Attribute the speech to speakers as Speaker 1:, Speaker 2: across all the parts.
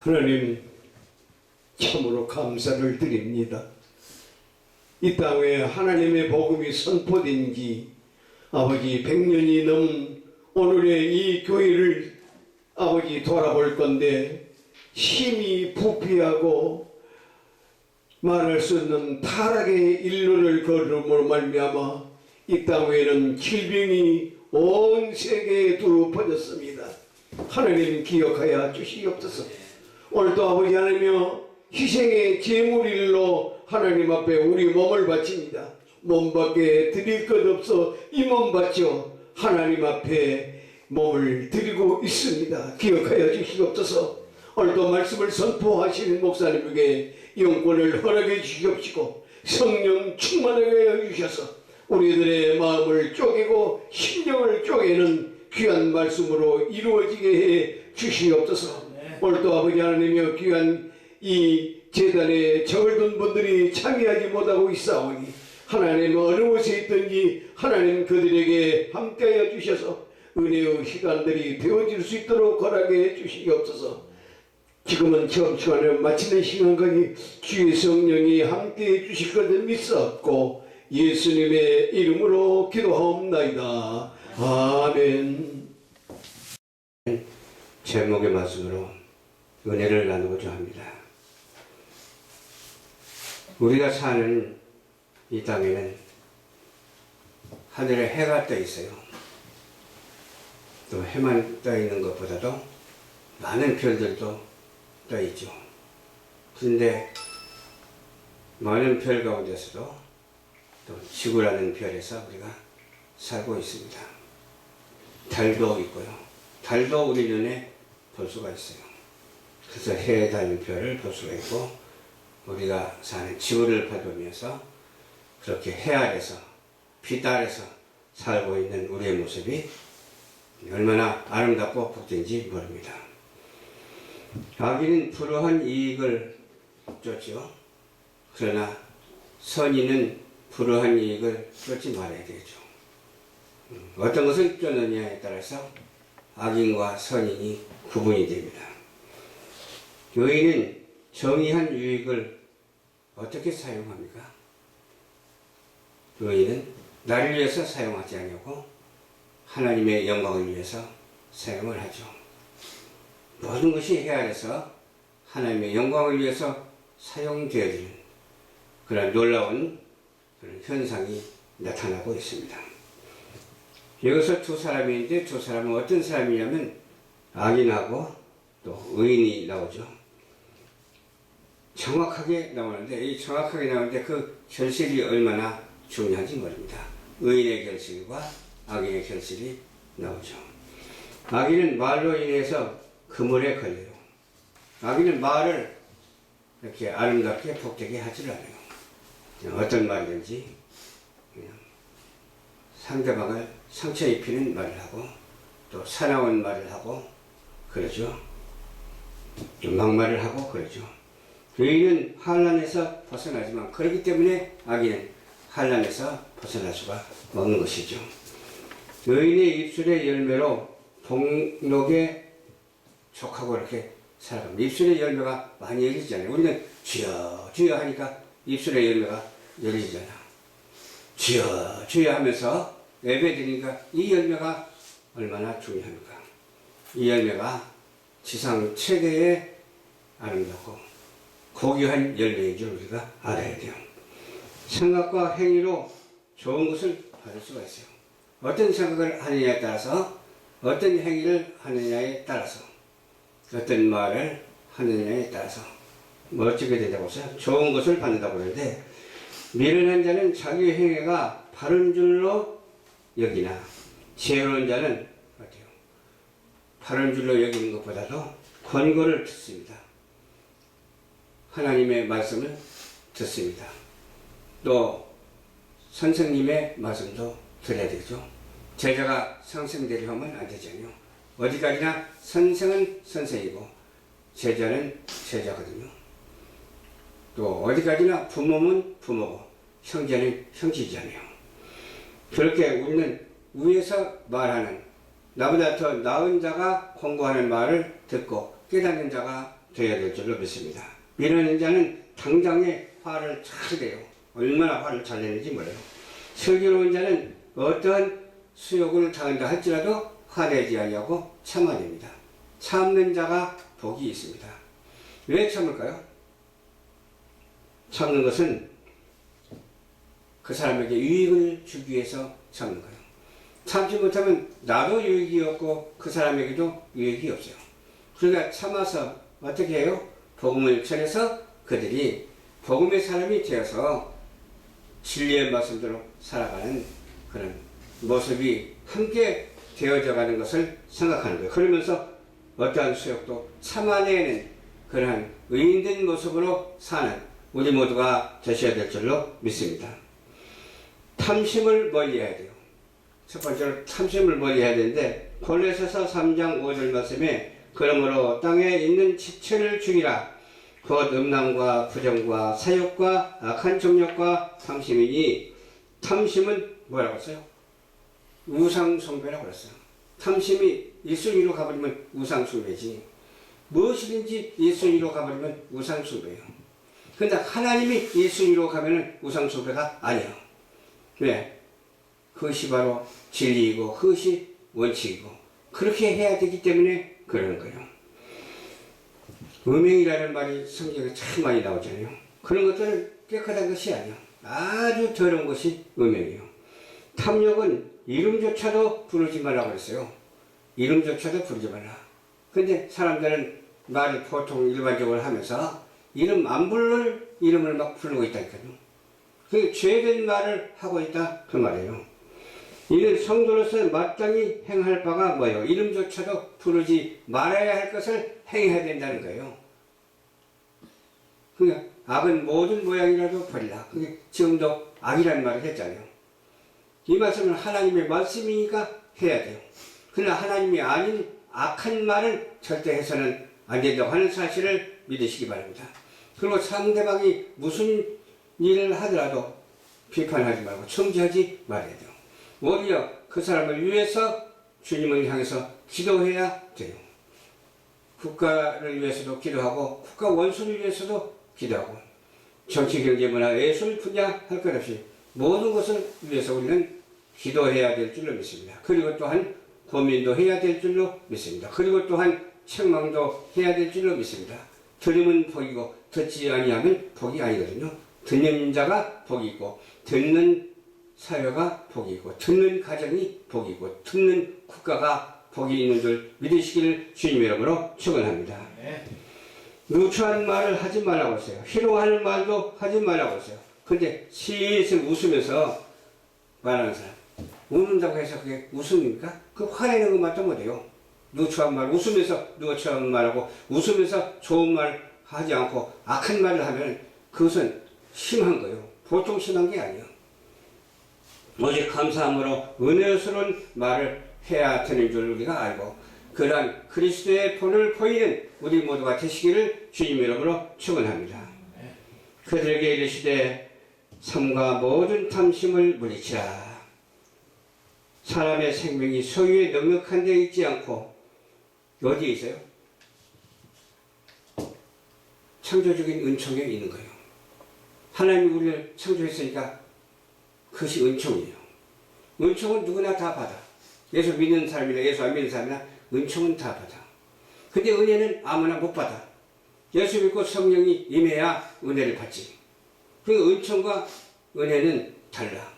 Speaker 1: 하나님 참으로 감사를 드립니다. 이 땅에 하나님의 복음이 선포된 지 아버지 100년이 넘은 오늘의 이 교회를 아버지 돌아볼 건데 심히 부패하고 말할 수 없는 타락의 일로를 걸음으로 말미암아 이 땅에는 질병이 온 세계에 두루 퍼졌습니다. 하나님 기억하여 주시옵소서. 오늘도 아버지 하나님여 희생의 제물일로 하나님 앞에 우리 몸을 바칩니다. 몸밖에 드릴 것 없어 이 몸 바쳐 하나님 앞에 몸을 드리고 있습니다. 기억하여 주시옵소서. 오늘도 말씀을 선포하시는 목사님에게 영권을 허락해 주시옵시고 성령 충만하게 해주셔서 우리들의 마음을 쪼개고 심령을 쪼개는 귀한 말씀으로 이루어지게 해 주시옵소서. 오늘도 아버지 하나님이여 귀한 이 재단에 적을 둔 분들이 참여하지 못하고 있사오니 하나님 어느 곳에 있든지 하나님 그들에게 함께하여 주셔서 은혜의 시간들이 되어질 수 있도록 허락해 주시옵소서. 지금은 처음 시간에 마치는 시간까지 주의 성령이 함께해 주실 것을 믿사옵고 예수님의 이름으로 기도하옵나이다. 아멘.
Speaker 2: 제목의 말씀으로 은혜를 나누고자 합니다. 우리가 사는 이 땅에는 하늘에 해가 떠 있어요. 또 해만 떠 있는 것보다도 많은 별들도 떠 있죠. 그런데 많은 별 가운데서도 또 지구라는 별에서 우리가 살고 있습니다. 달도 있고요. 달도 우리 눈에 볼 수가 있어요. 그래서 해, 달, 별을 볼 수가 있고 우리가 사는 지구를 바라보면서 그렇게 해 아래서 빛 아래서 살고 있는 우리의 모습이 얼마나 아름답고 복된지 모릅니다. 악인은 불우한 이익을 쫓죠. 그러나 선인은 불우한 이익을 쫓지 말아야 되죠. 어떤 것을 쫓느냐에 따라서 악인과 선인이 구분이 됩니다. 의인은 정의한 유익을 어떻게 사용합니까? 의인은 나를 위해서 사용하지 않고 하나님의 영광을 위해서 사용을 하죠. 모든 것이 해 아래서 하나님의 영광을 위해서 사용되어지는 그런 놀라운 그런 현상이 나타나고 있습니다. 여기서 두 사람이 있는데 두 사람은 어떤 사람이냐면 악인하고 또 의인이 나오죠. 정확하게 나오는데 이 정확하게 나오는데 그 결실이 얼마나 중요한지 모릅니다. 의인의 결실과 악인의 결실이 나오죠. 악인은 말로 인해서 그물에 걸려요. 악인은 말을 이렇게 아름답게 복되게 하질 않아요. 어떤 말이든지 그냥 상대방을 상처 입히는 말을 하고 또 사나운 말을 하고 그러죠. 막말을 하고 그러죠. 의인은 환난에서 벗어나지만 그렇기 때문에 악인은 환난에서 벗어날 수가 없는 것이죠. 의인의 입술의 열매로 복록에 족하고 이렇게 살아갑니다. 입술의 열매가 많이 열리잖아요. 우리는 주여 주여 하니까 입술의 열매가 열리잖아. 주여 주여 하면서 예배드리니까 이 열매가 얼마나 중요합니까? 이 열매가 지상 최대의 아름답고 고귀한 열매인 줄 우리가 알아야 돼요. 생각과 행위로 좋은 것을 받을 수가 있어요. 어떤 생각을 하느냐에 따라서 어떤 행위를 하느냐에 따라서 어떤 말을 하느냐에 따라서 어떻게 된다고 해서 좋은 것을 받는다고 하는데 미련한 자는 자기 행위가 바른 줄로 여기나 지혜로운 자는 어때요? 바른 줄로 여기는 것보다도 권고를 듣습니다. 하나님의 말씀을 듣습니다. 또 선생님의 말씀도 들어야 되죠. 제자가 선생되려 하면 안 되잖아요. 어디까지나 선생은 선생이고 제자는 제자거든요. 또 어디까지나 부모는 부모고 형제는 형제잖아요. 그렇게 우리는 위에서 말하는 나보다 더 나은 자가 권고하는 말을 듣고 깨닫는 자가 되어야 될 줄로 믿습니다. 미련한 자는 당장에 화를 잘 내요. 얼마나 화를 잘 내는지 몰라요. 슬기로운 자는 어떠한 수욕을 당한다 할지라도 화내지 아니하고 참아냅니다. 참는 자가 복이 있습니다. 왜 참을까요? 참는 것은 그 사람에게 유익을 주기 위해서 참는 거예요. 참지 못하면 나도 유익이 없고 그 사람에게도 유익이 없어요. 그러니까 참아서 어떻게 해요? 복음을 전해서 그들이 복음의 사람이 되어서 진리의 말씀대로 살아가는 그런 모습이 함께 되어져 가는 것을 생각하는 거예요. 그러면서 어떠한 수욕도 참아내는 그러한 의인된 모습으로 사는 우리 모두가 되셔야 될 줄로 믿습니다. 탐심을 멀리해야 돼요. 첫 번째로 탐심을 멀리해야 되는데 골로새서 3장 5절 말씀에 그러므로 땅에 있는 지체를 죽이라 곧 음란과 부정과 사욕과 악한 정욕과 탐심이니 탐심은 뭐라고 했어요? 우상 숭배라고 그랬어요. 탐심이 1순위로 가버리면 우상 숭배지. 무엇이든지 1순위로 가버리면 우상 숭배예요. 그런데 하나님이 1순위로 가면은 우상 숭배가 아니에요. 왜? 그것이 바로 진리이고 그것이 원칙이고 그렇게 해야 되기 때문에 그러는 거예요. 음행이라는 말이 성경에 참 많이 나오잖아요. 그런 것들은 깨끗한 것이 아니에요. 아주 더러운 것이 음행이에요. 탐욕은 이름조차도 부르지 말라고 그랬어요. 이름조차도 부르지 말라. 근데 사람들은 말을 보통 일반적으로 하면서 이름 안 부를 이름을 막 부르고 있다니까요. 그 죄된 말을 하고 있다 그 말이에요. 이는 성도로서 마땅히 행할 바가 뭐예요? 이름조차도 부르지 말아야 할 것을 행해야 된다는 거예요. 그러니까 악은 모든 모양이라도 버리라. 그게 지금도 악이라는 말을 했잖아요. 이 말씀은 하나님의 말씀이니까 해야 돼요. 그러나 하나님이 아닌 악한 말은 절대 해서는 안 된다고 하는 사실을 믿으시기 바랍니다. 그리고 상대방이 무슨 일을 하더라도 비판하지 말고 청지하지 말아야 돼요. 오히려 그 사람을 위해서 주님을 향해서 기도해야 돼요. 국가를 위해서도 기도하고 국가 원수를 위해서도 기도하고 정치, 경제, 문화, 예술 분야 할 것 없이 모든 것을 위해서 우리는 기도해야 될 줄로 믿습니다. 그리고 또한 고민도 해야 될 줄로 믿습니다. 그리고 또한 책망도 해야 될 줄로 믿습니다. 들으면 복이고 듣지 아니하면 복이 아니거든요. 듣는 자가 복이 있고 듣는 사회가 복이 있고 듣는 가정이 복이 있고 듣는 국가가 복이 있는 줄 믿으시기를 주님 이름으로 축원합니다. 누추한 말을 하지 말라고 했어요. 희롱하는 말도 하지 말라고 했어요. 근데 슬슬 웃으면서 말하는 사람 웃는다고 해서 그게 웃음입니까? 그 화내는 것만 또 못해요. 누추한 말 웃으면서 누추한 말하고 웃으면서 좋은 말 하지 않고 악한 말을 하면 그것은 심한 거예요. 보통 심한 게 아니에요. 오직 감사함으로 은혜스러운 말을 해야 되는 줄 우리가 알고 그러한 그리스도의 본을 보이는 우리 모두가 되시기를 주님 이름으로 축원합니다. 그들에게 이르시되 삶과 모든 탐심을 물리치라. 사람의 생명이 소유에 넉넉한 데 있지 않고 어디에 있어요? 창조적인 은총에 있는 거예요. 하나님이 우리를 창조했으니까 그것이 은총이에요. 은총은 누구나 다 받아. 예수 믿는 사람이나 예수 안 믿는 사람이나 은총은 다 받아. 근데 은혜는 아무나 못 받아. 예수 믿고 성령이 임해야 은혜를 받지. 그 은총과 은혜는 달라.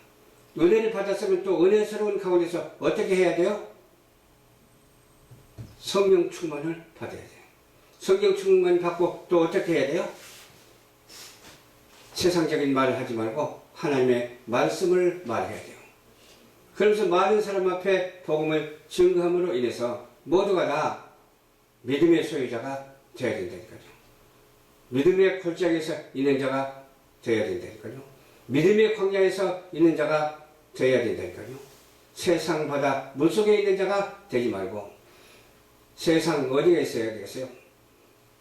Speaker 2: 은혜를 받았으면 또 은혜스러운 가운데서 어떻게 해야 돼요? 성령 충만을 받아야 돼요. 성령 충만 받고 또 어떻게 해야 돼요? 세상적인 말을 하지 말고 하나님의 말씀을 말해야 돼요. 그러면서 많은 사람 앞에 복음을 증거함으로 인해서 모두가 다 믿음의 소유자가 되어야 된다니까요. 믿음의 골짜기에서 있는 자가 되어야 된다니까요. 믿음의 광야에서 있는 자가 되어야 된다니까요. 세상 바다 물속에 있는 자가 되지 말고 세상 어디에 있어야 되겠어요?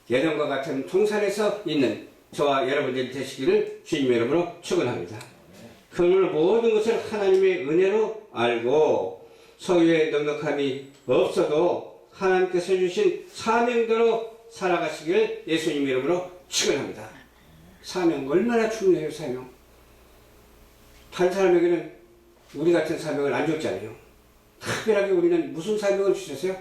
Speaker 2: 예전과 같은 동산에서 있는 저와 여러분들이 되시기를 주님 이름으로 축원합니다. 그러므로 모든 것을 하나님의 은혜로 알고 소유의 넉넉함이 없어도 하나님께서 주신 사명대로 살아가시길 예수님 이름으로 축원합니다. 사명 얼마나 중요해요. 사명. 다른 사람에게는 우리 같은 사명을 안 줬잖아요. 특별하게 우리는 무슨 사명을 주셨어요?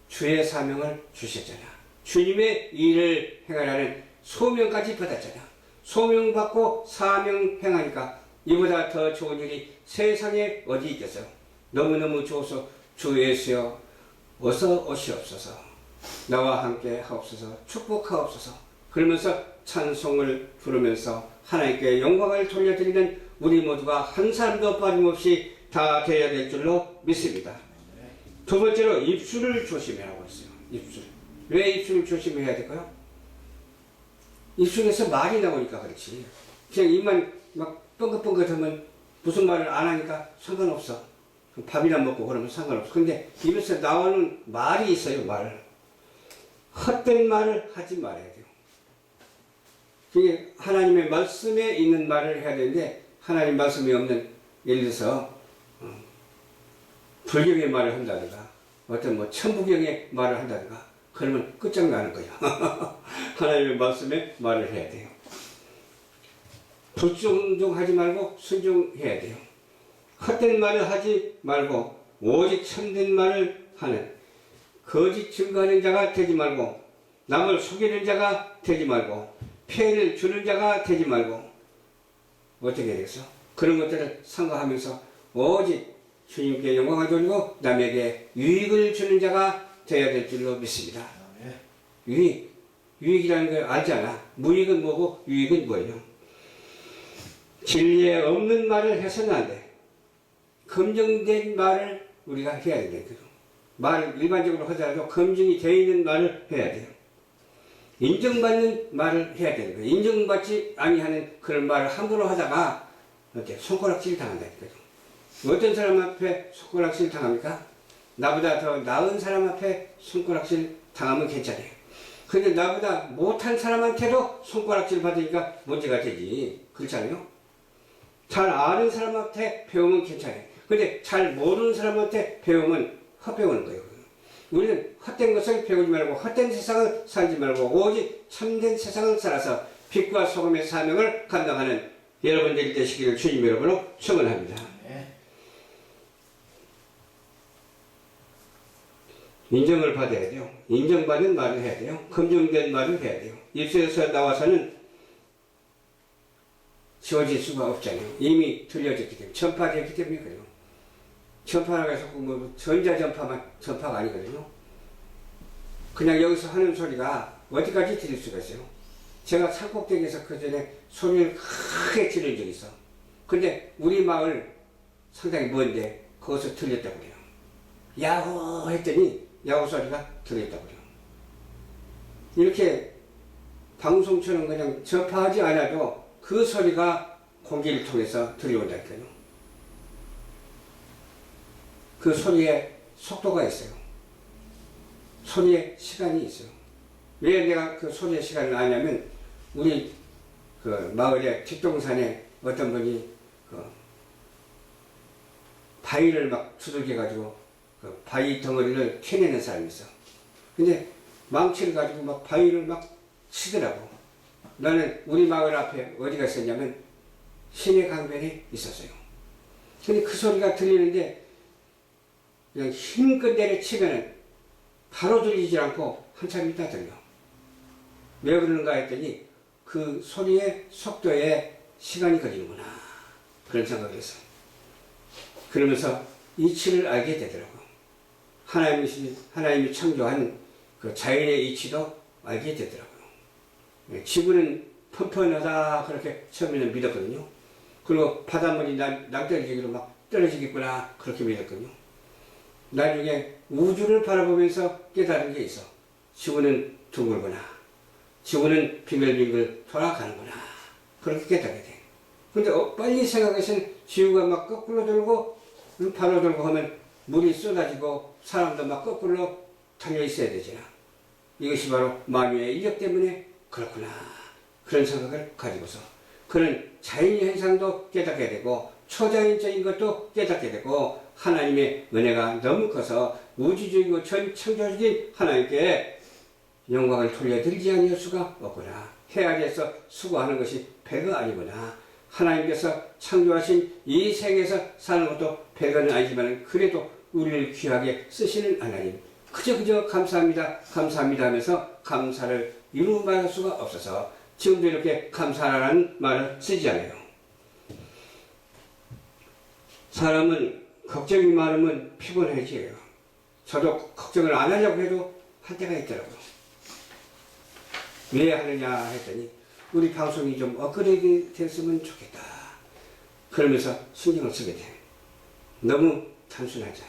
Speaker 2: 주의 사명을 주셨잖아. 주님의 일을 행하라는 소명까지 받았잖아. 소명 받고 사명 행하니까 이보다 더 좋은 일이 세상에 어디 있겠어요? 너무너무 좋아서 주 예수여 어서 오시옵소서. 나와 함께 하옵소서. 축복하옵소서. 그러면서 찬송을 부르면서 하나님께 영광을 돌려드리는 우리 모두가 한 사람도 빠짐없이 다 되어야 될 줄로 믿습니다. 두 번째로 입술을 조심하라고 했어요. 입술. 왜 입술을 조심해야 될까요? 입술에서 말이 나오니까 그렇지. 그냥 입만 막 뻥긋뻥긋하면 무슨 말을 안 하니까 상관없어. 밥이나 먹고 그러면 상관없어. 근데 입에서 나오는 말이 있어요. 말. 헛된 말을 하지 말아야 돼요. 그게 하나님의 말씀에 있는 말을 해야 되는데 하나님 말씀이 없는, 예를 들어서 불경의 말을 한다든가 어떤 뭐 천부경의 말을 한다든가 그러면 끝장나는 거예요. 하나님의 말씀에 말을 해야 돼요. 불순종하지 말고 순종해야 돼요. 헛된 말을 하지 말고 오직 참된 말을 하는, 거짓 증거하는 자가 되지 말고 남을 속이는 자가 되지 말고 피해를 주는 자가 되지 말고 어떻게 되겠어? 그런 것들을 삼가하면서 오직 주님께 영광을 돌리고 남에게 유익을 주는 자가 되어야 될 줄로 믿습니다. 유익이라는 걸 알잖아. 무익은 뭐고 유익은 뭐예요? 진리에 없는 말을 해서는 안 돼. 검증된 말을 우리가 해야 된다. 말을 일반적으로 하더라도 검증이 되어 있는 말을 해야 돼요. 인정받는 말을 해야 되는 거예요. 인정받지 아니하는 그런 말을 함부로 하다가 어때? 손가락질 당한다니까요. 어떤 사람 앞에 손가락질 당합니까? 나보다 더 나은 사람 앞에 손가락질 당하면 괜찮아요. 근데 나보다 못한 사람한테도 손가락질 받으니까 문제가 되지. 그렇잖아요? 잘 아는 사람한테 배우면 괜찮아요. 근데 잘 모르는 사람한테 배우면 헛배우는 거예요. 우리는 헛된 것을 배우지 말고 헛된 세상을 살지 말고 오직 참된 세상을 살아서 빛과 소금의 사명을 감당하는 여러분들이 되시기를 주님 여러분으로 축원합니다. 인정을 받아야 돼요. 인정받은 말을 해야 돼요. 검증된 말을 해야 돼요. 입술에서 나와서는 지워질 수가 없잖아요. 이미 들려졌기 때문에, 전파되었기 때문에 그래요. 전파라고 해서 뭐 전자전파만 전파가 아니거든요. 그냥 여기서 하는 소리가 어디까지 들릴 수가 있어요. 제가 산꼭대기에서 그 전에 소리를 크게 지른 적이 있어. 근데 우리 마을 상당히 먼데 거기서 들렸다고 그래요. 야호 했더니 야호 소리가 들렸다고 그래요. 이렇게 방송처럼 그냥 전파하지 않아도 그 소리가 공기를 통해서 들려온다니까요. 그 소리에 속도가 있어요. 소리에 시간이 있어요. 왜 내가 그 소리의 시간을 아냐면 우리 그 마을에 뒷동산에 어떤 분이 그 바위를 막 두들겨가지고 그 바위 덩어리를 캐내는 사람이 있어. 근데 망치를 가지고 막 바위를 막 치더라고. 나는 우리 마을 앞에 어디가 있었냐면 시내 강변에 있었어요. 근데 그 소리가 들리는데 그냥 힘껏 내려치면은 바로 들리지 않고 한참 있다 들려. 왜 그러는가 했더니 그 소리의 속도에 시간이 걸리는구나. 그런 생각을 했어. 그러면서 이치를 알게 되더라고. 하나님이 창조한 그 자연의 이치도 알게 되더라고요. 지구는 펀펀하다 그렇게 처음에는 믿었거든요. 그리고 바닷물이 낭떠러지기로 막 떨어지겠구나 그렇게 믿었거든요. 나중에 우주를 바라보면서 깨달은 게 있어. 지구는 둥글구나. 지구는 빙글빙글 돌아가는구나. 그렇게 깨닫게 돼. 근데 빨리 생각해서는 지구가 막 거꾸로 돌고 바로 돌고 하면 물이 쏟아지고 사람도 막 거꾸로 달려 있어야 되잖아. 이것이 바로 만유의 인력 때문에 그렇구나. 그런 생각을 가지고서 그런 자연 현상도 깨닫게 되고 초자연적인 것도 깨닫게 되고 하나님의 은혜가 너무 커서 우주적이고 전창조적인 하나님께 영광을 돌려드리지 아니할 수가 없구나. 해야지에서 수고하는 것이 배가 아니구나. 하나님께서 창조하신 이 세계에서 사는 것도 배가는 아니지만 그래도 우리를 귀하게 쓰시는 하나님. 그저 감사합니다. 감사합니다 하면서 감사를 이루 말할 수가 없어서 지금도 이렇게 감사라는 말을 쓰지 않아요. 사람은 걱정이 많으면 피곤해져요. 저도 걱정을 안 하려고 해도 할 때가 있더라고요. 왜 하느냐 했더니 우리 방송이 좀 업그레이드 됐으면 좋겠다. 그러면서 신경을 쓰게 돼. 너무 단순하잖아.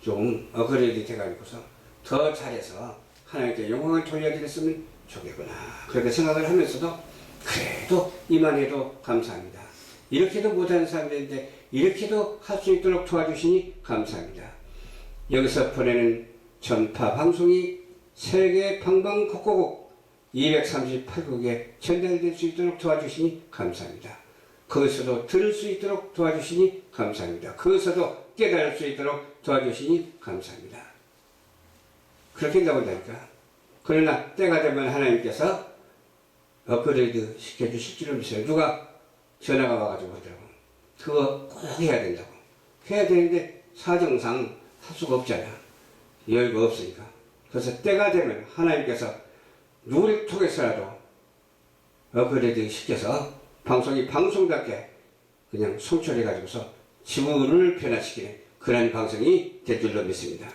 Speaker 2: 좀 업그레이드 돼가지고서 더 잘해서 하나님께 영광을 돌려드렸으면 좋겠구나. 그렇게 생각을 하면서도 그래도 이만해도 감사합니다. 이렇게도 못하는 사람들인데 이렇게도 할 수 있도록 도와주시니 감사합니다. 여기서 보내는 전파 방송이 세계 방방곡곡 238국에 전달될 수 있도록 도와주시니 감사합니다. 거기서도 들을 수 있도록 도와주시니 감사합니다. 거기서도 깨달을 수 있도록 도와주시니 감사합니다. 그렇게 나온다니까. 그러나 때가 되면 하나님께서 업그레이드 시켜주실 줄을 믿어요. 누가 전화가 와가지고 하더라고. 그거 꼭 해야 된다고. 해야 되는데 사정상 할 수가 없잖아. 여유가 없으니까. 그래서 때가 되면 하나님께서 누구를 통해서라도 업그레이드 시켜서 방송이 방송답게 그냥 송출해가지고서 지구를 변화시키는 그런 방송이 될 줄로 믿습니다.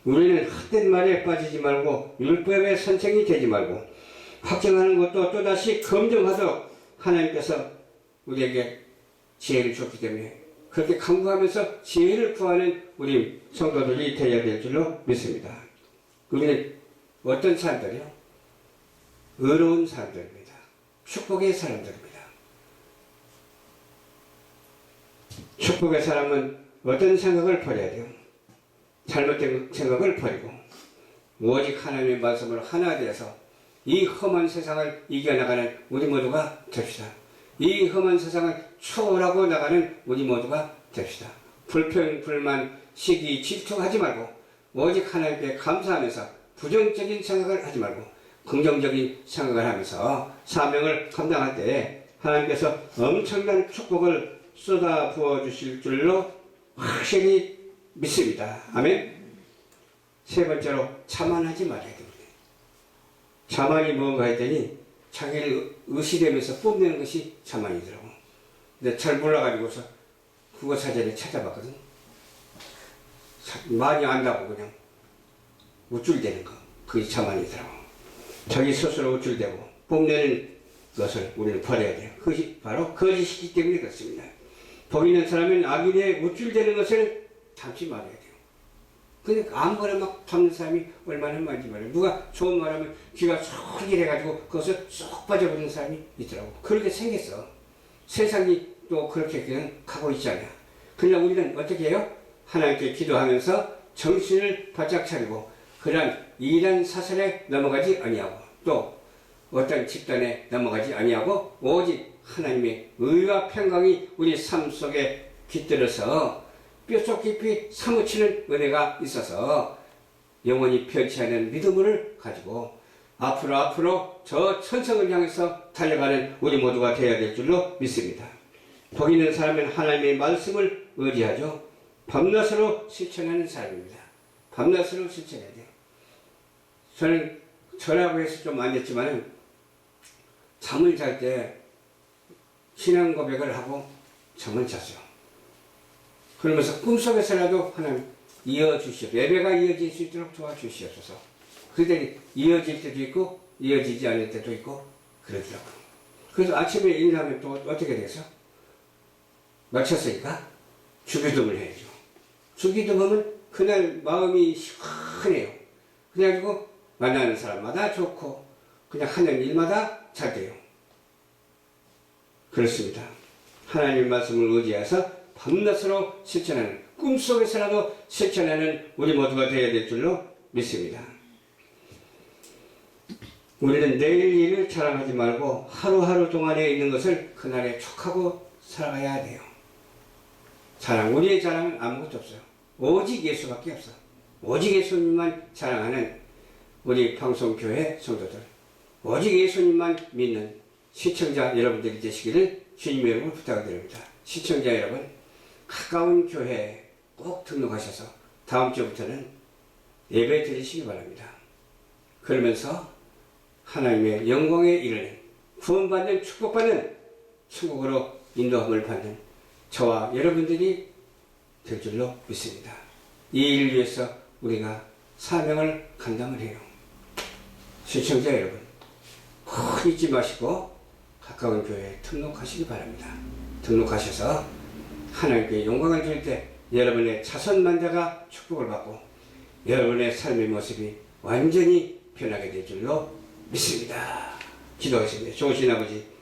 Speaker 2: 우리는 헛된 말에 빠지지 말고 율법의 선생이 되지 말고 확정하는 것도 또다시 검증하도록 하나님께서 우리에게 지혜를 줬기 때문에 그렇게 강구하면서 지혜를 구하는 우리 성도들이 되어야 될 줄로 믿습니다. 우리는 어떤 사람들이요? 의로운 사람들입니다. 축복의 사람들입니다. 축복의 사람은 어떤 생각을 버려야 돼요? 잘못된 생각을 버리고 오직 하나님의 말씀을 하나 되어서 이 험한 세상을 이겨나가는 우리 모두가 됩시다. 이 험한 세상을 초월하고 나가는 우리 모두가 됩시다. 불평, 불만, 시기, 질투하지 말고 오직 하나님께 감사하면서 부정적인 생각을 하지 말고 긍정적인 생각을 하면서 사명을 감당할 때 하나님께서 엄청난 축복을 쏟아 부어 주실 줄로 확실히 믿습니다. 아멘. 세 번째로 자만하지 말아야 됩니다. 자만이 뭔가 했더니 자기를 의시되면서 뽐내는 것이 자만이더라고. 근데 잘 몰라가지고서 국어 사전에 찾아봤거든. 많이 안다고 그냥 우쭐대는 거. 그게 자만이더라고. 자기 스스로 우쭐대고 뽐내는 것을 우리는 버려야 돼요. 그것이 바로 거짓이기 때문에 그렇습니다. 복 있는 사람은 악인의 우쭐대는 것을 참지 말아야 돼요. 그러니까 아무거나 막 담는 사람이 얼마나 많은지 말이에요. 누가 좋은 말하면 귀가 솔깃해가지고 그것을 쏙 빠져버리는 사람이 있더라고. 그렇게 생겼어. 세상이 또 그렇게 그냥 가고 있잖아요. 그러나 우리는 어떻게 해요? 하나님께 기도하면서 정신을 바짝 차리고 그런 이란 사설에 넘어가지 아니하고 또 어떤 집단에 넘어가지 아니하고 오직 하나님의 의와 평강이 우리 삶 속에 깃들어서 뼛속 깊이 사무치는 은혜가 있어서 영원히 변치 않는 믿음을 가지고 앞으로 저 천성을 향해서 달려가는 우리 모두가 되어야 될 줄로 믿습니다. 복 있는 사람은 하나님의 말씀을 의지하죠. 밤낮으로 실천하는 사람입니다. 밤낮으로 실천해야 돼요. 저는 저라고 해서 좀 안 됐지만 잠을 잘 때 신앙 고백을 하고 잠을 잤어요. 그러면서 꿈속에서라도 하나님 이어주시옵소서. 예배가 이어질 수 있도록 도와주시옵소서. 그랬더니 이어질 때도 있고 이어지지 않을 때도 있고 그러더라고요. 그래서 아침에 일어나면 또 어떻게 돼서? 마쳤으니까 주기도문을 해야죠. 주기도문은 그날 마음이 시원해요. 그래가지고 만나는 사람마다 좋고 그냥 하는 일마다 잘 돼요. 그렇습니다. 하나님 말씀을 의지해서 밤낮으로 실천하는 꿈속에서라도 실천하는 우리 모두가 되어야 될 줄로 믿습니다. 우리는 내일 일을 자랑하지 말고 하루하루 동안에 있는 것을 그날에 촉하고 살아가야 돼요. 우리의 자랑은 아무것도 없어요. 오직 예수밖에 없어. 오직 예수님만 자랑하는 우리 방송교회 성도들, 오직 예수님만 믿는 시청자 여러분들이 되시기를 주님의 이름으로 부탁드립니다. 시청자 여러분, 가까운 교회에 꼭 등록하셔서 다음 주부터는 예배 드리시기 바랍니다. 그러면서 하나님의 영광에 이르는 구원받는 축복받는 천국으로 인도함을 받는 저와 여러분들이 될 줄로 믿습니다. 이 일을 위해서 우리가 사명을 감당을 해요. 시청자 여러분, 꼭 잊지 마시고 가까운 교회에 등록하시기 바랍니다. 등록하셔서 하나님께 영광을 드릴 때 여러분의 자손만다가 축복을 받고 여러분의 삶의 모습이 완전히 변하게 될 줄로 믿습니다. 기도하겠습니다. 좋으신 아버지,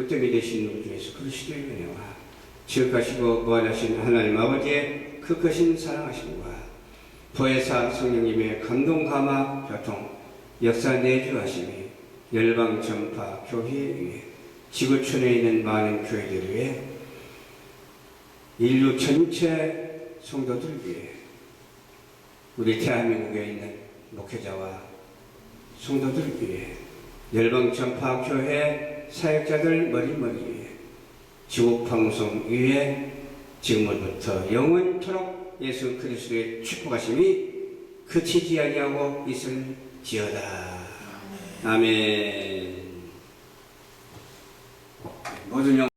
Speaker 2: 어떻게 되신 우리 주 예수 그리스도의 은혜와 지극하시고 무한하신 하나님 아버지의 그 크신 사랑하심과 보혜사 성령님의 감동 감화 교통 역사 내주하심이 열방 전파 교회 위에 지구촌에 있는 많은 교회들 위에 인류 전체 성도들 위해 우리 대한민국에 있는 목회자와 성도들 위해 열방 전파 교회 사역자들 머리머리 위에 지옥방송 위에 지금부터 영원토록 예수 그리스도의 축복하심이 그치지 아니하고 있을지어다. 아멘. 모든 영